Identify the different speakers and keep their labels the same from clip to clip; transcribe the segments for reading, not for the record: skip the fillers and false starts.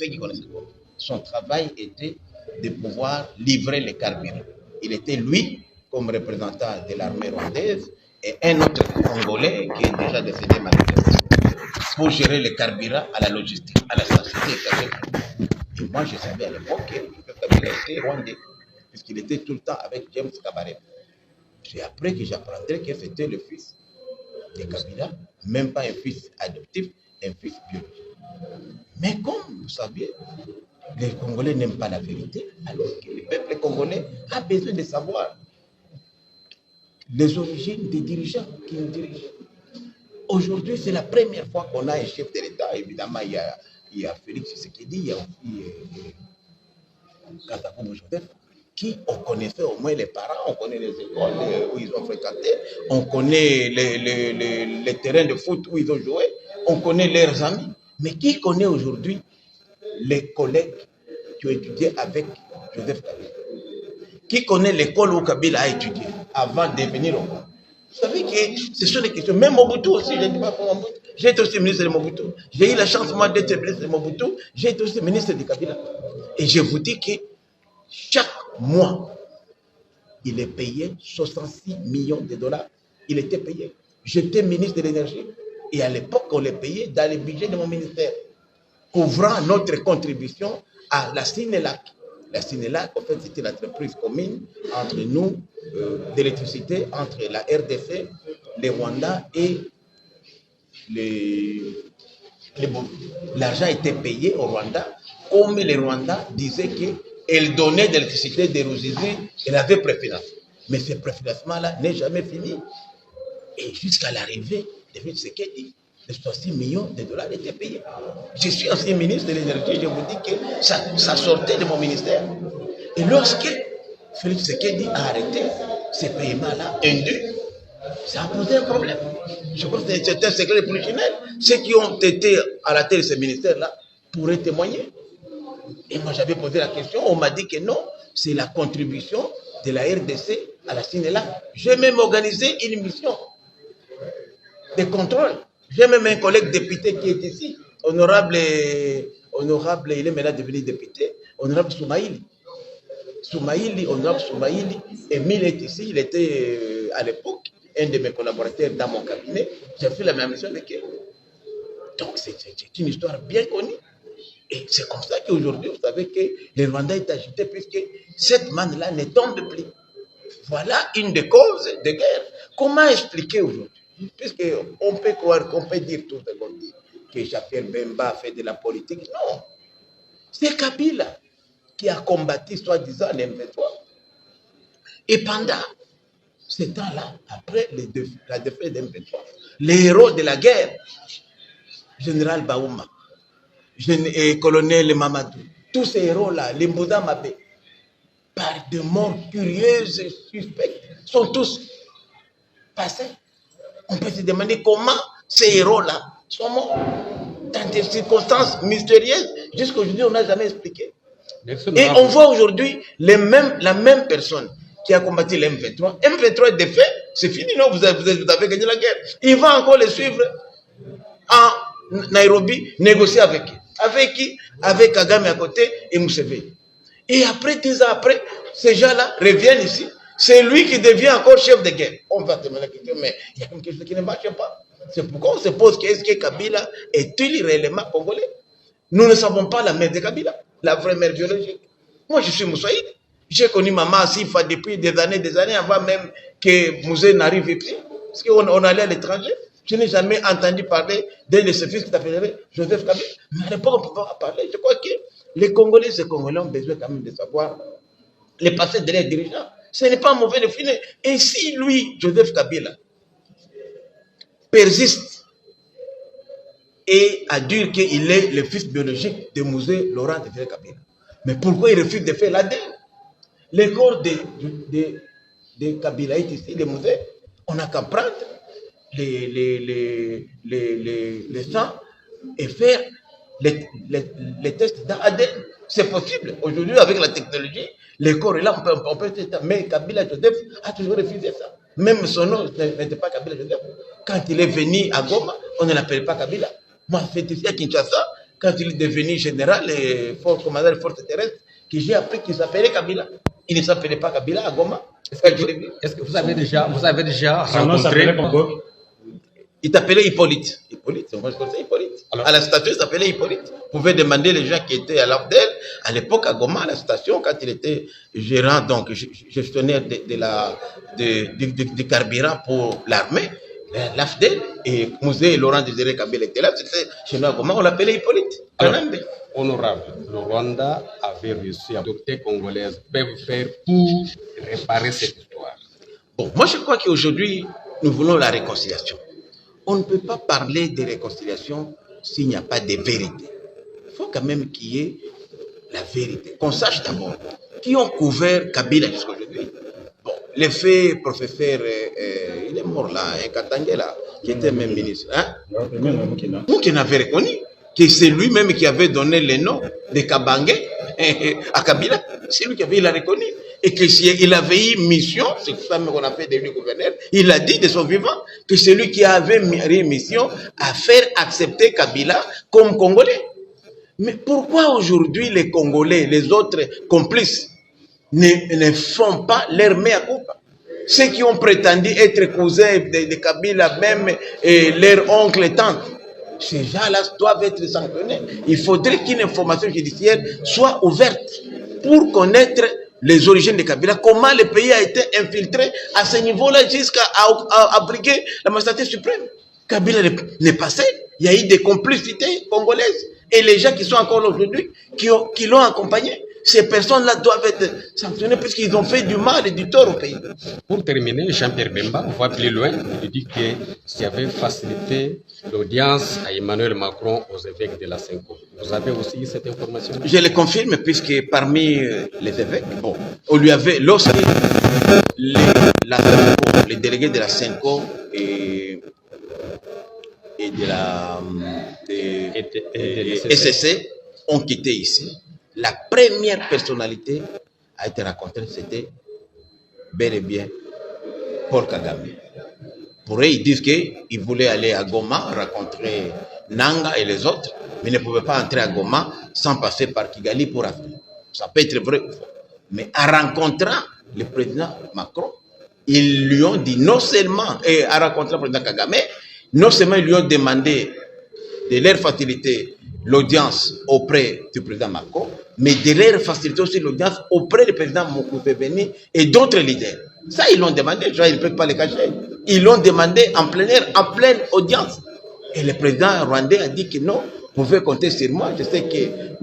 Speaker 1: ceux qui connaissent son travail était de pouvoir livrer les carburants. Il était lui, comme représentant de l'armée rwandaise, et un autre Congolais qui est déjà décédé malheureusement, pour gérer les carburants à la logistique, à la société. Et moi, je savais à l'époque qu'il était rwandais, puisqu'il était tout le temps avec James Kabarebe. C'est après que j'apprendrai que c'était le fils de Kabila, même pas un fils adoptif, un fils biologique. Mais comme vous savez, les Congolais n'aiment pas la vérité, alors que le peuple congolais a besoin de savoir les origines des dirigeants qui nous dirigent. Aujourd'hui, c'est la première fois qu'on a un chef de l'État. Évidemment, il y a Félix Tshisekedi, il y a aussi Kasavubu Joseph, qui on connaissait au moins les parents, on connaît les écoles où ils ont fréquenté, on connaît les terrains de foot où ils ont joué, on connaît leurs amis. Mais qui connaît aujourd'hui les collègues qui ont étudié avec Joseph Kabila? Qui connaît l'école où Kabila a étudié avant de venir au Rwanda? Vous savez que ce sont des questions. Même Mobutu aussi, je ne dis pas pour Mobutu. J'ai été aussi ministre de Mobutu. J'ai eu la chance, moi, d'être ministre de Mobutu. J'ai été aussi ministre de Kabila. Et je vous dis que chaque mois, il est payé 66 millions de dollars. Il était payé. J'étais ministre de l'énergie. Et à l'époque, on les payait dans le budget de mon ministère, couvrant notre contribution à la Sinelac. La Sinelac, en fait, c'était l'entreprise commune entre nous, d'électricité, entre la RDC, les Rwandais et les l'argent était payé au Rwanda, comme les Rwandais disaient qu'elle donnait de l'électricité des Ruzizi, elle avait préfinancé. Mais ce préfinancement-là n'est jamais fini. Et jusqu'à l'arrivée de Félix Tshisekedi, les 66 millions de dollars étaient payés. Je suis ancien ministre de l'énergie, je vous dis que ça sortait de mon ministère. Et lorsque Félix Tshisekedi a arrêté ces paiements-là, ça a posé un problème. Je pense que c'est un secret polichinelle. Ceux qui ont été à la tête de ce ministère-là pourraient témoigner. Et moi, j'avais posé la question, on m'a dit que non, c'est la contribution de la RDC à la Sinela. J'ai même organisé une mission de contrôle. J'ai même un collègue député qui est ici, honorable, il est maintenant devenu député, honorable Soumaïli. Honorable Soumaïli, Emile est ici, il était à l'époque un de mes collaborateurs dans mon cabinet. J'ai fait la même mission avec eux. Donc c'est une histoire bien connue. Et c'est comme ça qu'aujourd'hui, vous savez que le Rwanda est agité puisque cette manne-là ne tombe plus. Voilà une des causes de guerre. Comment expliquer aujourd'hui? Puisqu'on peut croire, qu'on peut dire tout ce qu'on dit, que Jean-Pierre Bemba a fait de la politique. Non. C'est Kabila qui a combattu, soi-disant, l'M23. Et pendant ce temps-là, après la défaite de l'M23, les héros de la guerre, général Baouma, colonel Mamadou, tous ces héros-là, les Mbouda Mabé, par de morts curieuses et suspectes, sont tous passés. On peut se demander comment ces héros-là sont morts dans des circonstances mystérieuses. Jusqu'aujourd'hui, on n'a jamais expliqué. Et on voit aujourd'hui la même personne qui a combattu l'M23. M23 est défait, c'est fini, non, vous avez gagné la guerre. Il va encore les suivre en Nairobi, négocier avec qui? Avec qui? Avec Kagame à côté et Museveni. Et après, 10 ans après, ces gens-là reviennent ici. C'est lui qui devient encore chef de guerre. On va te demander la question, mais il y a quelque chose qui ne marche pas. C'est pourquoi on se pose est-ce que Kabila est-il réellement congolais? Nous ne savons pas la mère de Kabila, la vraie mère biologique. Moi, je suis Moussaïd. J'ai connu maman Sifa depuis des années avant même que Mouzé n'arrive ici. Parce qu'on allait à l'étranger. Je n'ai jamais entendu parler d'un de ses fils qui s'appellerait Joseph Kabila. Mais à l'époque, on ne peut pas en parler. Je crois que les Congolais ont besoin quand même de savoir le passé de leurs dirigeants. Ce n'est pas mauvais de finir. Et si lui, Joseph Kabila, persiste et a dit qu'il est le fils biologique de Mouzé Laurent de Kabila, mais pourquoi il refuse de faire l'ADN? Le corps de Kabila est ici, de Mouzé. On n'a qu'à prendre les sangs et faire les tests d'ADN. C'est possible. Aujourd'hui, avec la technologie, le corps est là, on peut tester. Mais Kabila Joseph a toujours refusé ça. Même son nom n'était pas Kabila Joseph. Quand il est venu à Goma, on ne l'appelait pas Kabila. Moi, c'est ici à Kinshasa, quand il est devenu général et fort commandant des forces terrestres, que j'ai appris qu'il s'appelait Kabila. Il ne s'appelait pas Kabila à Goma.
Speaker 2: Est-ce que vous avez déjà rencontré...
Speaker 1: Il s'appelait Hippolyte. Hippolyte, on va se Hippolyte. Alors, à la station, il s'appelait Hippolyte. Vous pouvez demander les gens qui étaient à l'Afdel, à l'époque à Goma, à la station, quand il était gérant, donc gestionnaire du carburant pour l'armée, l'Afdel, et Mouzé et Laurent Désiré Kabila étaient là, c'était chez nous à Goma, on l'appelait Hippolyte.
Speaker 2: Alors, honorable, le Rwanda avait réussi à adopter congolaises. Peuvent faire pour réparer cette histoire?
Speaker 1: Bon, moi je crois qu'aujourd'hui, nous voulons la réconciliation. On ne peut pas parler de réconciliation s'il n'y a pas de vérité. Il faut quand même qu'il y ait la vérité. Qu'on sache d'abord qui ont couvert Kabila jusqu'à aujourd'hui. Bon, l'effet professeur, il est mort là, un Katangé là, qui était même ministre. Hein? Moukina avait reconnu que c'est lui-même qui avait donné le nom de Kabangé à Kabila. C'est lui qui avait, il a reconnu. Et que s'il avait eu mission, c'est ça qu'on a fait de lui gouverneur, il a dit de son vivant que c'est lui qui avait eu mission à faire accepter Kabila comme Congolais. Mais pourquoi aujourd'hui les Congolais, les autres complices, ne font pas leur mea culpa? Ceux qui ont prétendu être cousins de Kabila, même et leur oncle et tante, ces gens-là doivent être sanctionnés. Il faudrait qu'une information judiciaire soit ouverte pour connaître les origines de Kabila, comment le pays a été infiltré à ce niveau-là jusqu'à abriguer la magistrature suprême. Kabila n'est pas seul. Il y a eu des complicités congolaises. Et les gens qui sont encore là aujourd'hui, qui l'ont accompagné, ces personnes-là doivent être sanctionnées puisqu'ils ont fait du mal et du tort au pays.
Speaker 2: Pour terminer, Jean-Pierre Bemba, on va plus loin. Il dit que s'il avait facilité l'audience à Emmanuel Macron aux évêques de la Senko. Vous avez aussi cette information?
Speaker 1: Je le confirme puisque parmi les évêques, bon, on lui avait, lorsque les délégués de la Senko et de la SSC ont quitté ici, la première personnalité a été rencontrée, c'était bel et bien Paul Kagame. Pour eux, ils disent qu'ils voulaient aller à Goma rencontrer Nanga et les autres, mais ne pouvaient pas entrer à Goma sans passer par Kigali pour arriver. Ça peut être vrai ou faux. Mais en rencontrant le président Macron, ils lui ont dit non seulement, et en rencontrant le président Kagame, non seulement ils lui ont demandé de leur faciliter l'audience auprès du président Macron, mais de leur faciliter aussi l'audience auprès du président Moukouébeni et d'autres leaders. Ça, ils l'ont demandé, ils ne peuvent pas le cacher. Ils l'ont demandé en plein air, en pleine audience. Et le président rwandais a dit que non, vous pouvez compter sur moi. Je sais que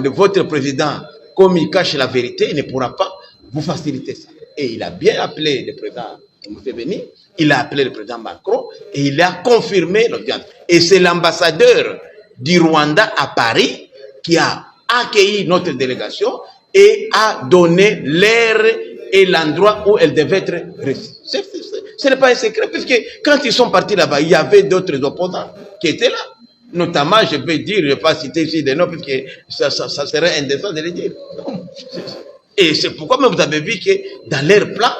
Speaker 1: votre président, comme il cache la vérité, il ne pourra pas vous faciliter ça. Et il a bien appelé le président Moukouébeni, il a appelé le président Macron et il a confirmé l'audience. Et c'est l'ambassadeur du Rwanda à Paris qui a accueilli notre délégation et a donné l'heure et l'endroit où elle devait être reçue. Ce n'est pas un secret, puisque quand ils sont partis là-bas, il y avait d'autres opposants qui étaient là. Notamment, je peux dire, je ne vais pas citer ici des noms, puisque ça serait indécent de les dire. Et c'est pourquoi même vous avez vu que dans leur plan,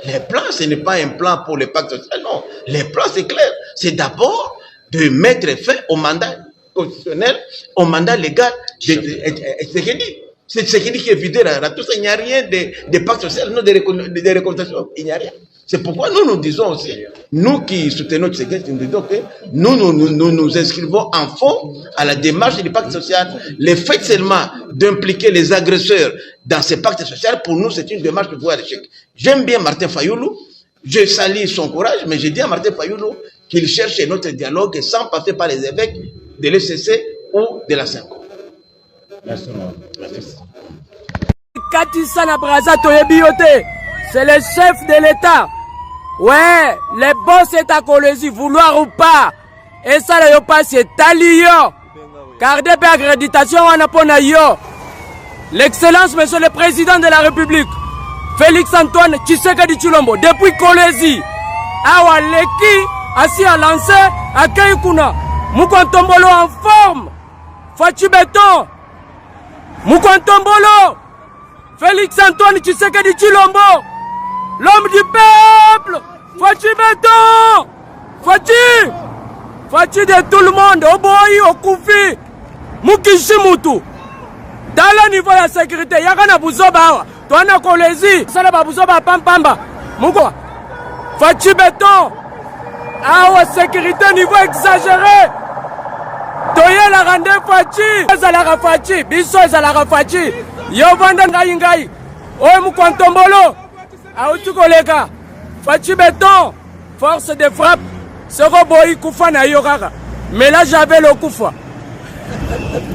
Speaker 1: les plans, ce n'est pas un plan pour le pacte social, non. Les plans, c'est clair. C'est d'abord de mettre fin au mandat constitutionnel, au mandat légal de Tshisekedi. C'est Tshisekedi qui est vidé là. Tout ça, il n'y a rien de pacte social, non, de réconciliation. Il n'y a rien. C'est pourquoi nous disons aussi, nous qui soutenons Tshisekedi, nous disons que nous inscrivons en fond à la démarche du pacte social. Le fait seulement d'impliquer les agresseurs dans ce pacte social, pour nous, c'est une démarche de voie à l'échec. J'aime bien Martin Fayoulou, je salue son courage, mais je dis à Martin Fayoulou qu'il cherche notre dialogue sans passer par les évêques de l'ECC ou de la Senko. Merci.
Speaker 3: C'est le chef de l'État. Ouais, les boss est à Colosie, vouloir ou pas. Et ça, le pas, c'est Talio. Gardez bien accréditation, on a pas yo. L'excellence, monsieur le président de la République, Félix Antoine Tshisekedi Tshilombo, depuis Colosie. Awa Leki, assis à lancer, à Keikuna. Moukantombolo en forme. Fachi Béton. Moukantombolo. Félix Antoine Tshisekedi Tshilombo. L'homme du peuple. Fachi Béton. Fachi de tout le monde. Au Boyi, au Koufi. mukishi mutu tala niveau ya sécurité yaka na buzoba awa twana kolezi sala ba buzoba pampamba muko fachi beton awa sécurité niveau exagéré toyelaka nde fachi ezalaka fachi biso ezalaka fachi yo vanda ngai oyo mukwantombolo auti koleka fachi beton force de frappe soko boyi kufa na yo kaka mais là j'avais le kufa